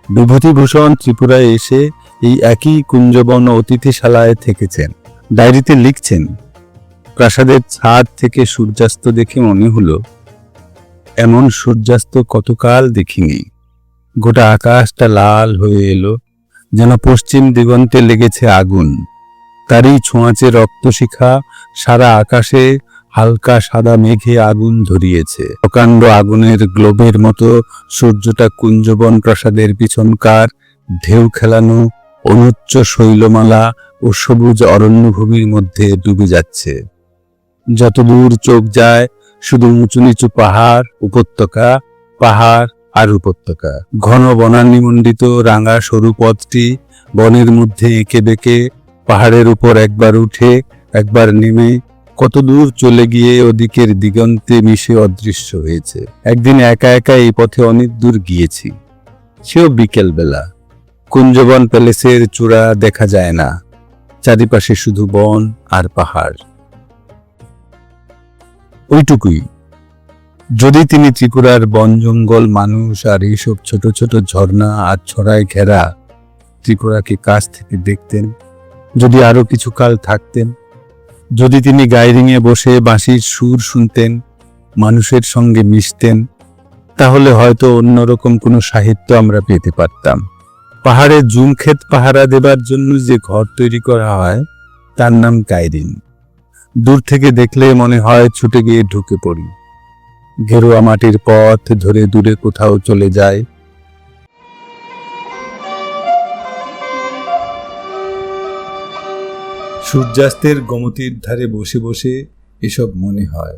বিভূতিভূষণ ত্রিপুরায় এসে এই একই কুঞ্জবন অতিথিশালায় থেকেছেন। ডায়েরিতে লিখছেন, প্রাসাদের ছাদ থেকে সূর্যাস্ত দেখে মনে হলো এমন সূর্যাস্ত কতকাল দেখিনি। গোটা আকাশটা লাল হয়ে এলো, যেন পশ্চিম দিগন্তে লেগেছে আগুন। তারই ছোঁয়াচে রক্তশিখা সারা আকাশে হালকা সাদা মেঘে আগুন ধরিয়েছে। প্রকাণ্ড আগুনের গ্লোবের মতো সূর্যটা কুঞ্জবন প্রাসাদের পিছনকার ঢেউ খেলানো অনুচ্চ শৈলমালা ও সবুজ অরণ্যভূমির মধ্যে ডুবে যাচ্ছে। যতদূর চোখ যায় শুধু উঁচু নিচু পাহাড়, উপত্যকা, পাহাড় আর উপত্যকা। ঘন বনানীমণ্ডিত রাঙা সরু পথটি বনের মধ্যে এঁকে বেঁকে পাহাড়ের উপর একবার উঠে একবার নেমে কত দূর চলে গিয়ে ওদিকের দিগন্তে মিশে অদৃশ্য হয়েছে। একদিন একা একা এই পথে অনেক দূর গিয়েছি, সেও বিকেল বেলা। কুঞ্জবন প্যালেসের চূড়া দেখা যায় না, চারিপাশে শুধু বন আর পাহাড়। ওইটুকুই। যদি তিনি ত্রিপুরার বন জঙ্গল, মানুষ আর এইসব ছোট ছোট ঝর্ণা আর ছড়ায় ঘেরা ত্রিপুরাকে কাছ থেকে দেখতেন, যদি আরো কিছু কাল থাকতেন, যদি তিনি গাইরিংয়ে বসে বাঁশির সুর শুনতেন, মানুষের সঙ্গে মিশতেন, তাহলে হয়তো অন্যরকম কোনো সাহিত্য আমরা পেতে পারতাম। পাহাড়ে জুমক্ষেত পাহারা দেবার জন্য যে ঘর তৈরি করা হয় তার নাম গাইরিং। দূর থেকে দেখলে মনে হয় ছুটে গিয়ে ঢুকে পড়ি। গেরুয়া মাটির পথ ধরে দূরে কোথাও চলে যায়। সূর্যাস্তের গোমতীর ধারে বসে বসে এসব মনে হয়।